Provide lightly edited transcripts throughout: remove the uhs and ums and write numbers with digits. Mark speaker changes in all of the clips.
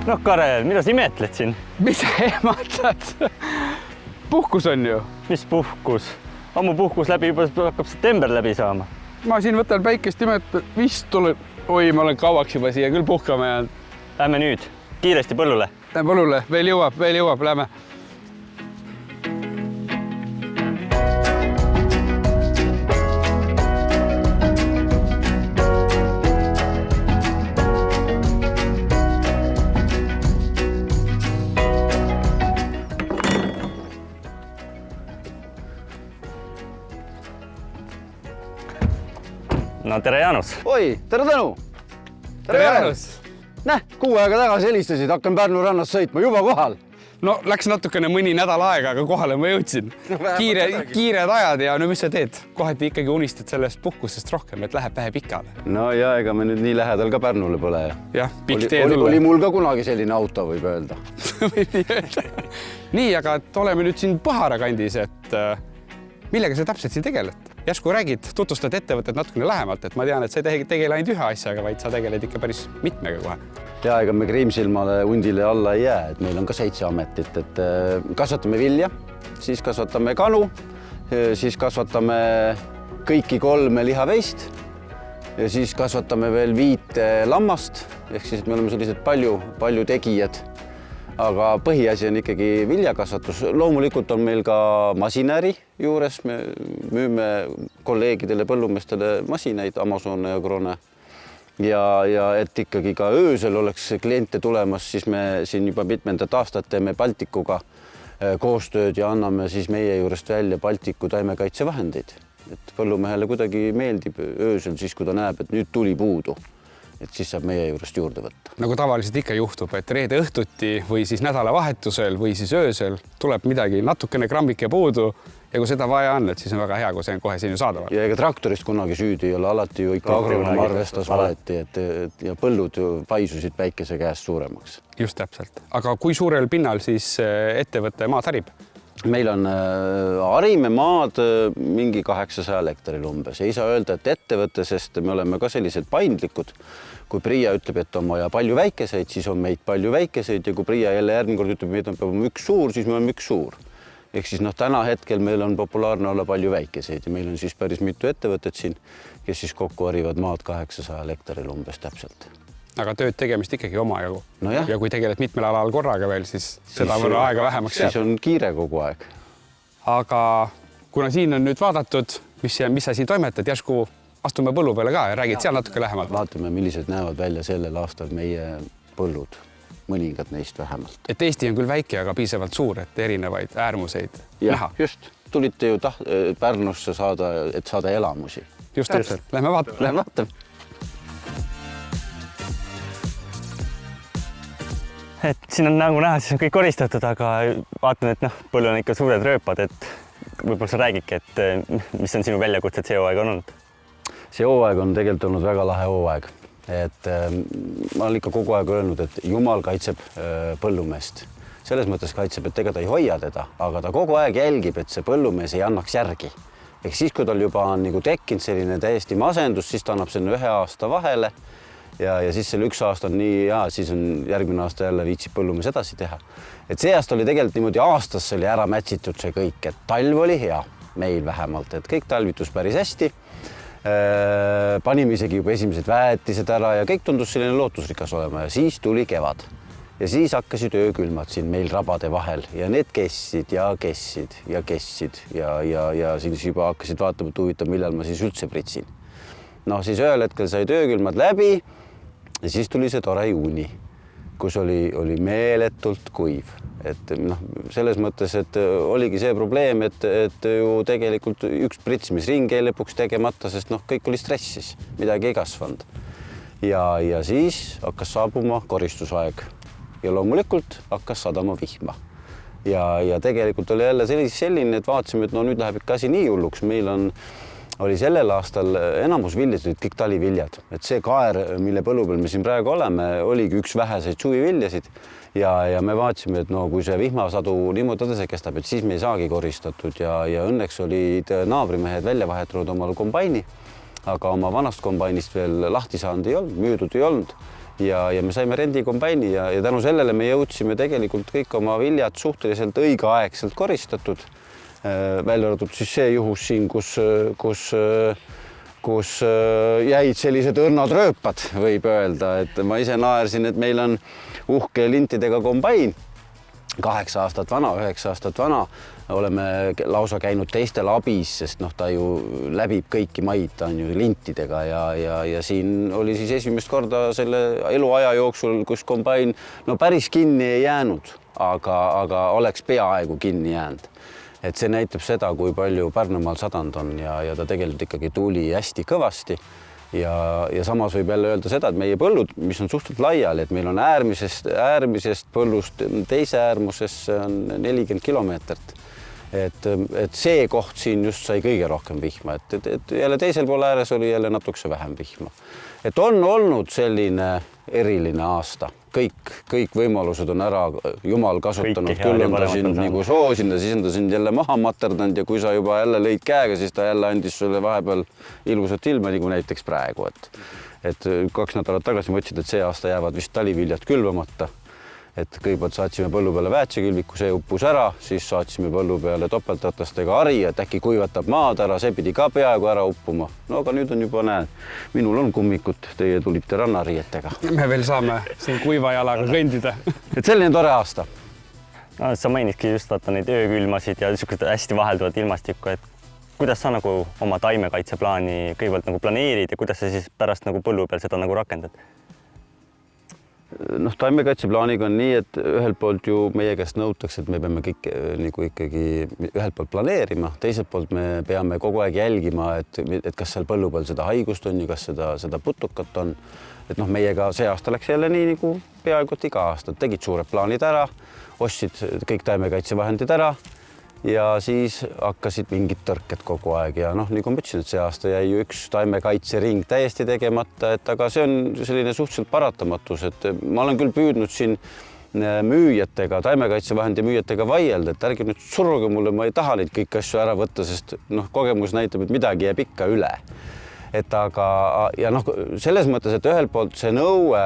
Speaker 1: No Karel, mida sa imetled siin?
Speaker 2: Mis sa ehmatad? Puhkus on ju.
Speaker 1: Mis puhkus? Ammu puhkus läbi, juba hakkab september läbi saama.
Speaker 2: Ma siin võtan päikest imet, vist tuleb... Oi, ma olen kauaks juba siia küll puhkama jäänud.
Speaker 1: Lähme nüüd, kiiresti põllule.
Speaker 2: Lähme põllule, veel jõuab, lähme.
Speaker 1: No tere, Jaanus!
Speaker 3: Oi, tere Tõnu!
Speaker 2: Tere, Jaanus!
Speaker 3: Näh, kuu aega tagasi helistasid, hakkan Pärnu rannas sõitma, juba kohal.
Speaker 2: No läks natukene mõni nädal aega, aga kohale ma jõudsin. Kiired ajad ja no mis sa teed? Kohati ikkagi unistad sellest puhkusest rohkem, et läheb vähe pikale.
Speaker 3: No ja ega me nüüd nii lähedal ka Pärnule pole.
Speaker 2: Jah, pikk tee tulla.
Speaker 3: Oli mul ka kunagi selline auto, võib öelda.
Speaker 2: Nii, aga oleme nüüd siin Põhara kandis, et millega sa täpselt siin tegeled? Järsku räägid, tutvustad ettevõtted natukene lähemalt, et ma tean, et sa ei tegele ainult ühe asjaga, vaid sa tegeled ikka päris mitmega kohe.
Speaker 3: Ja ega me Kriimsilmale hundile alla ei jää, et meil on ka 7 ametit, et kasvatame vilja, siis kasvatame kanu, siis kasvatame kõiki 3 lihaveist ja siis kasvatame veel 5 lammast, ehk siis et me oleme sellised palju tegijad. Aga põhiasi on ikkagi viljakasvatus. Loomulikult on meil ka masinäri juures. Me müüme kolleegidele, põllumeestele masinaid, Amazon ja Krone. Ja et ikkagi ka öösel oleks kliente tulemas, siis me siin juba mitmendat aastat teeme Baltikuga koostööd ja anname siis meie juurest välja Baltiku taimekaitsevahendeid. Et põllumehele kuidagi meeldib öösel siis, kui ta näeb, et nüüd tuli puudu. Et siis saab meie juurest juurde võtta.
Speaker 2: Nagu tavaliselt ikka juhtub, et reede õhtuti või siis nädalavahetusel või siis öösel tuleb midagi natukene grammike puudu ja kui seda vaja on, et siis on väga hea, kui see on kohe siin ju saadaval.
Speaker 3: Ja ega traktorist kunagi süüdi ei ole, alati ju ikka agronom arvestas valeti, et ja põllud ju paisusid päikese käest suuremaks.
Speaker 2: Just täpselt. Aga kui suurel pinnal siis ettevõtte maad harib?
Speaker 3: Meil on harime maad mingi 800 hektaril umbes. Ei saa öelda, et ettevõtte, sest me oleme ka sellised paindlikud. Kui Priia ütleb, et on vaja palju väikeseid, siis on meid palju väikeseid ja kui Priia jälle järgmine kord ütleb, et peab olema üks suur, siis me oleme üks suur. Ehk siis täna hetkel meil on populaarne olla palju väikeseid ja meil on siis päris mitu ettevõtet siin, kes siis kokku harivad maad 800 hektaril umbes täpselt.
Speaker 2: Aga tööd tegemist ikkagi omajagu.
Speaker 3: No jah.
Speaker 2: Ja kui tegeled mitmel alal korraga veel, siis seda võrra aega vähemaks jääb.
Speaker 3: Siis on kiire kogu aeg.
Speaker 2: Aga kuna siin on nüüd vaadatud, mis sa siin toimetad, järsku astume põllu peale ka ja räägid seal natuke lähemalt.
Speaker 3: Vaatame, millised näevad välja sellel aastal meie põllud, mõningad neist vähemalt.
Speaker 2: Et Eesti on küll väike, aga piisavalt suur, et erinevaid äärmuseid näha.
Speaker 3: Just, tulite ju Pärnusse et saada elamusi.
Speaker 2: Just täpselt, lähme vaatame.
Speaker 1: Et siin on nagu näha, siis on kõik koristatud, aga vaatan, et põllu on ikka suured rööpad, et võib-olla sa räägidki, et mis on sinu väljakutsed see hooaeg on olnud?
Speaker 3: See hooaeg on tegelikult olnud väga lahe hooaeg. Et ma olen ikka kogu aeg öelnud, et Jumal kaitseb põllumeest. Selles mõttes kaitseb, et ega ta ei hoia teda, aga ta kogu aeg jälgib, et see põllumees ei annaks järgi. Ehk siis, kui tal juba on nagu tekkinud selline täiesti masendus, siis ta annab selle 1 aasta vahele ja siis selle 1 aasta on nii ja siis on järgmine aasta jälle viitsib põllumees edasi teha. Et see aasta oli tegelikult niimoodi aastas oli ära mätsitud see kõik, et talv oli hea meil vähemalt, et kõik talvitus päris hästi. Panime isegi juba esimesed väetised ära ja kõik tundus selline lootusrikas olema ja siis tuli kevad. Ja siis hakkasid öökülmad siin meil rabade vahel ja need kessid ja siis juba hakkasid vaatama, et huvitav, millal ma siis üldse pritsin. No siis ühel hetkel said öökülmad läbi ja siis tuli see tore juuni, kus oli meeletult kuiv. Et selles mõttes, et oligi see probleem, et ju tegelikult üks pritsimisring jäi lõpuks tegemata, sest kõik oli stressis, midagi ei kasvanud. Ja siis hakkas saabuma koristusaeg ja loomulikult hakkas sadama vihma. Ja tegelikult oli jälle selline, et vaatasime, et nüüd läheb ikka asi nii hulluks. Meil oli sellel aastal enamus viljad olid kõik taliviljad. Et see kaer, mille põllu peal me siin praegu oleme, oligi üks väheseid suviviljasid. Ja me vaatasime, et kui see vihmasadu niimoodi edasi kestab, et siis me ei saagi koristatud ja õnneks olid naabrimehed välja vahetanud omal kombaini, aga oma vanast kombainist veel lahti saanud ei olnud, müüdud ei olnud. ja me saime rendikombaini ja tänu sellele me jõudsime tegelikult kõik oma viljad suhteliselt õigeaegselt koristatud. Välja arvatud siis see juhus siin, kus jäid sellised õrnad rööpad, võib öelda, et ma ise naersin, et meil on uhke lintidega kombain, 8 aastat vana, 9 aastat vana. Oleme lausa käinud teistel abis, sest ta ju läbib kõiki maid, ta on ju lintidega ja siin oli siis esimest korda selle eluaja jooksul, kus kombain päris kinni ei jäänud, aga oleks peaaegu kinni jäänud. Et see näitab seda, kui palju Pärnumaal sadanud on ja ta tegelikult ikkagi tuli hästi kõvasti. Ja samas võib jälle öelda seda, et meie põllud, mis on suhteliselt laiali, et meil on äärmisest põllust teise äärmusesse on 40 kilomeetrit. Et see koht siin just sai kõige rohkem vihma, et jälle teisel pool ääres oli jälle natukese vähem vihma. Et on olnud selline eriline aasta. Kõik võimalused on ära jumal kasutanud, küll on ta sind nagu soosinud ja siis on ta sind jälle maha materdanud ja kui sa juba jälle lõid käega, siis ta jälle andis sulle vahepeal ilusat ilma, nagu näiteks praegu. Et 2 nädalat tagasi mõtlesid, et see aasta jäävad vist taliviljad külvamata. Et kõigepealt saatsime põllu peale väetsekülviku, see uppus ära, siis saatsime põllu peale topeltratastega hari, et äkki kuivatab maad ära, see pidi ka peaaegu ära uppuma. No aga nüüd on juba näed, minul on kummikut, teie tulite rannariietega.
Speaker 2: Me veel saame siin kuiva jalaga kõndida.
Speaker 3: Et selline tore aasta.
Speaker 1: No, sa mainidki just vaata neid öökülmasid ja niisugused hästi vahelduvad ilmastikku, et kuidas sa nagu oma taimekaitseplaani kõigepealt nagu planeerid ja kuidas sa siis pärast nagu põllu peal seda nagu rakendad?
Speaker 3: Taimekaitseplaaniga on nii, et ühelt poolt ju meie käest nõutakse, et me peame kõik nagu ikkagi ühelt poolt planeerima, teiselt poolt me peame kogu aeg jälgima, et kas seal põllu peal seda haigust on ja kas seda putukat on. Et meiega see aasta läks jälle nii nagu peaaegu iga aasta, tegid suured plaanid ära, ostsid kõik taimekaitsevahendid ära ja siis hakkasid mingid tõrked kogu aeg ja nagu ma ütlesin, et see aasta jäi ju üks taimekaitsering täiesti tegemata, et aga see on selline suhteliselt paratamatus, et ma olen küll püüdnud siin müüjatega, taimekaitsevahendi müüjatega vaielda, et ärge nüüd surruge mulle, ma ei taha neid kõiki asju ära võtta, sest kogemus näitab, et midagi jääb ikka üle. Et aga ja selles mõttes, et ühelt poolt see nõue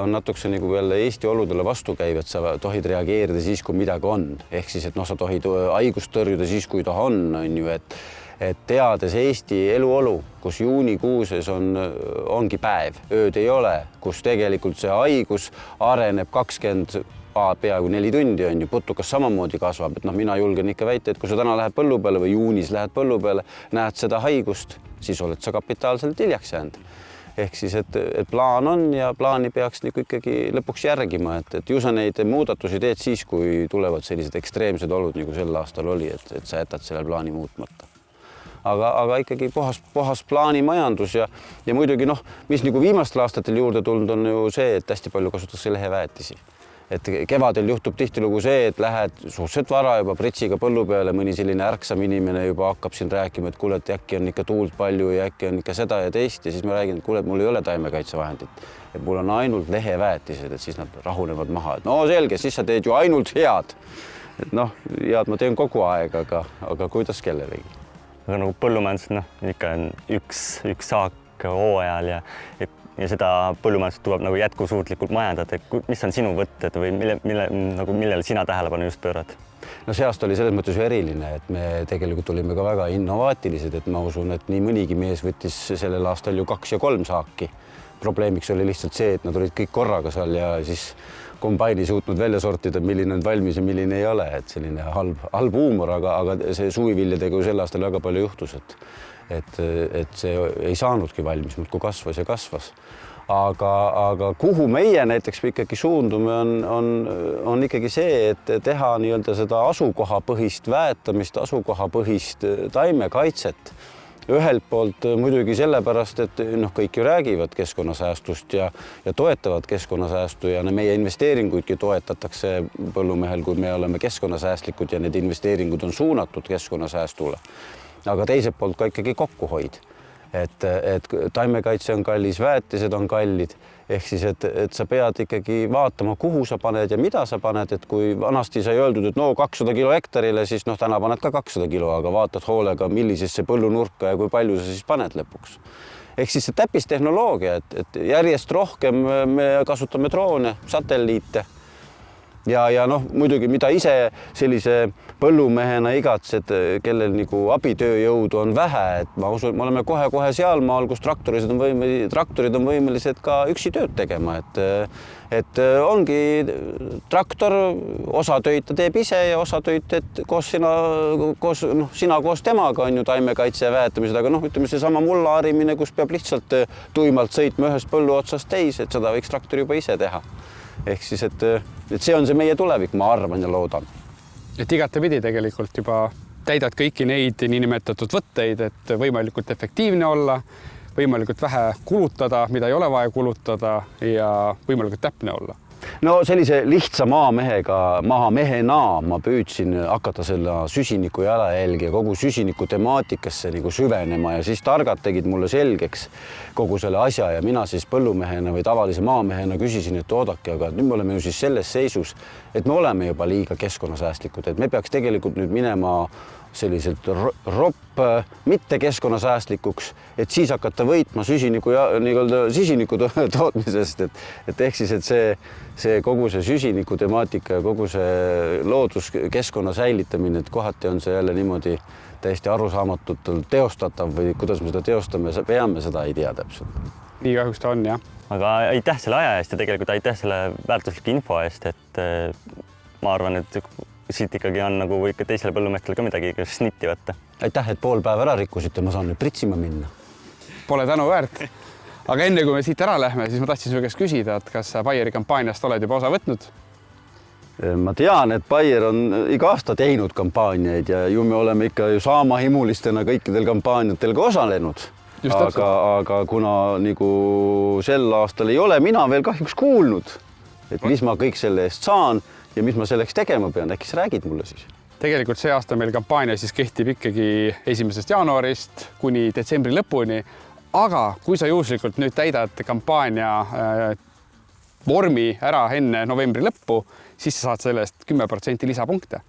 Speaker 3: on natukese nagu jälle Eesti oludele vastukäiv, et sa tohid reageerida siis, kui midagi on. Ehk siis, et sa tohid haigust tõrjuda siis, kui ta on ju, et teades Eesti eluolu, kus juunikuuses ongi päev, ööd ei ole, kus tegelikult see haigus areneb 20 peaaegu 4 tundi on ju, putukas samamoodi kasvab, et mina julgen ikka väita, et kui sa täna lähed põllu peale või juunis lähed põllu peale, näed seda haigust, siis oled sa kapitaalselt hiljaks jäänud. Ehk siis, et plaan on ja plaani peaks nagu ikkagi lõpuks järgima, et ju sa neid muudatusi teed siis, kui tulevad sellised ekstreemsed olud, nagu sel aastal oli, et sa jätad selle plaani muutmata. Aga ikkagi puhas plaanimajandus ja muidugi mis nagu viimastel aastatel juurde tulnud on ju see, et hästi palju kasutatakse leheväetisi. Et kevadel juhtub tihtilugu see, et lähed suhteliselt vara juba pritsiga põllu peale, mõni selline ärksam inimene juba hakkab siin rääkima, et kuule, et äkki on ikka tuult palju ja äkki on ikka seda ja teist ja siis ma räägin, et kuule, et mul ei ole taimekaitsevahendit, et mul on ainult leheväetised, et siis nad rahunevad maha, et no selge, siis sa teed ju ainult head. Et head ma teen kogu aeg, aga kuidas kellelegi.
Speaker 1: Aga nagu põllumajandus, ikka on üks saak hooajal ja seda põllumajandust tuleb nagu jätkusuutlikult majandada. Mis on sinu võtted või millele sina tähelepanu just pöörad?
Speaker 3: See aasta oli selles mõttes eriline, et me tegelikult olime ka väga innovaatilised, et ma usun, et nii mõnigi mees võttis sellel aastal ju 2 ja 3 saaki. Probleemiks oli lihtsalt see, et nad olid kõik korraga seal ja siis kombaini suutnud välja sortida, milline on valmis ja milline ei ole. Et selline halb huumor, aga see suviviljadega ju sel aastal väga palju juhtus, et see ei saanudki valmis, kui kasvas ja kasvas. Aga kuhu meie näiteks ikkagi suundume on ikkagi see, et teha nii-öelda seda asukohapõhist väetamist, asukohapõhist taimekaitset. Ühelt poolt muidugi sellepärast, et kõik ju räägivad keskkonnasäästust ja toetavad keskkonnasäästu ja meie investeeringuidki toetatakse põllumehel, kui me oleme keskkonnasäästlikud ja need investeeringud on suunatud keskkonnasäästule. Aga teiselt poolt ka ikkagi kokkuhoid, et taimekaitse on kallis, väetised on kallid, ehk siis, et sa pead ikkagi vaatama, kuhu sa paned ja mida sa paned, et kui vanasti sai öeldud, et 200 kilo hektarile, siis täna paned ka 200 kilo, aga vaatad hoolega, millisesse põllunurka ja kui palju sa siis paned lõpuks. ehk siis see täpistehnoloogia, et järjest rohkem me kasutame droone, satelliite ja noh, muidugi mida ise sellise põllumehena igatsed, kellel nagu abitööjõudu on vähe, et ma usun, me oleme kohe-kohe sealmaal, kus traktorid on võimelised ka üksi tööd tegema, et ongi traktor, osa töid ta teeb ise ja osa töid teed sina koos temaga on ju taimekaitse ja väetamised, aga noh, ütleme seesama mulla harimine, kus peab lihtsalt tuimalt sõitma ühest põllu otsast teise, et seda võiks traktor juba ise teha. Ehk siis, et see on see meie tulevik, ma arvan ja loodan.
Speaker 2: Et igatepidi tegelikult juba täidad kõiki neid niinimetatud võtteid, et võimalikult efektiivne olla, võimalikult vähe kulutada, mida ei ole vaja kulutada ja võimalikult täpne olla.
Speaker 3: No sellise lihtsa maamehena ma püüdsin hakata selle süsiniku jalajälgi ja kogu süsiniku temaatikasse nagu süvenema ja siis targad tegid mulle selgeks kogu selle asja ja mina siis põllumehena või tavalise maamehena küsisin, et oodake, aga nüüd me oleme ju siis selles seisus, et me oleme juba liiga keskkonnasäästlikud, et me peaks tegelikult nüüd minema selliselt mitte keskkonnasäästlikuks, et siis hakata võitma süsiniku tootmisest, et ehk siis, et see kogu see süsiniku temaatika ja kogu see looduskeskkonna säilitamine, et kohati on see jälle niimoodi täiesti arusaamatult teostatav või kuidas me seda teostame, peame seda ei tea täpselt.
Speaker 2: Nii kahjuks ta on, jah.
Speaker 1: Aga aitäh selle aja eest ja tegelikult aitäh selle väärtusliku info eest, et ma arvan, et siit ikkagi on nagu ikka teisele põllumehtel ka midagi snitti võtta.
Speaker 3: Aitäh, et pool päeva ära rikkusite, ma saan nüüd pritsima minna.
Speaker 2: Pole tänu väärt. Aga enne kui me siit ära lähme, siis ma tahtsin su käest küsida, et kas Bayeri kampaaniast oled juba osa võtnud?
Speaker 3: Ma tean, et Bayer on iga aasta teinud kampaaniaid ja ju me oleme ikka ju saamahimulistena kõikidel kampaaniatel ka osalenud. Aga kuna nagu sel aastal ei ole mina veel kahjuks kuulnud, et mis ma kõik selle eest saan ja mis ma selleks tegema pean, äkki sa räägid mulle siis?
Speaker 2: Tegelikult see aasta meil kampaania siis kehtib ikkagi 1. jaanuarist kuni detsembri lõpuni, aga kui sa juhuslikult nüüd täidad kampaania vormi ära enne novembri lõppu, siis sa saad sellest 10% lisapunkte.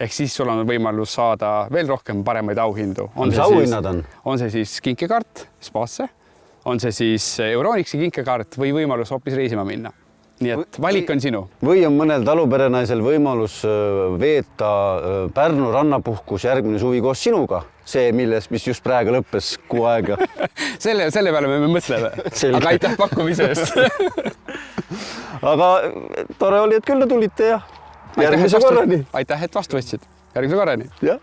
Speaker 2: Ehk siis sul on võimalus saada veel rohkem paremaid auhindu. On see siis kinkekaart spaasse, on see siis Euronixi kinkekaart või võimalus hoopis reisima minna. Nii et valik on sinu.
Speaker 3: Või on mõnel taluperenaisel võimalus veeta Pärnu rannapuhkus järgmine suvi koos sinuga. See, mis just praegu lõppes kuu aega.
Speaker 2: Selle peale me mõtleme. Aga aitäh pakkumise eest.
Speaker 3: Aga tore oli, et külla tulite ja järgmise korrani.
Speaker 2: Aitäh, et vastu võtsid. Järgmise korrani.
Speaker 3: Jah.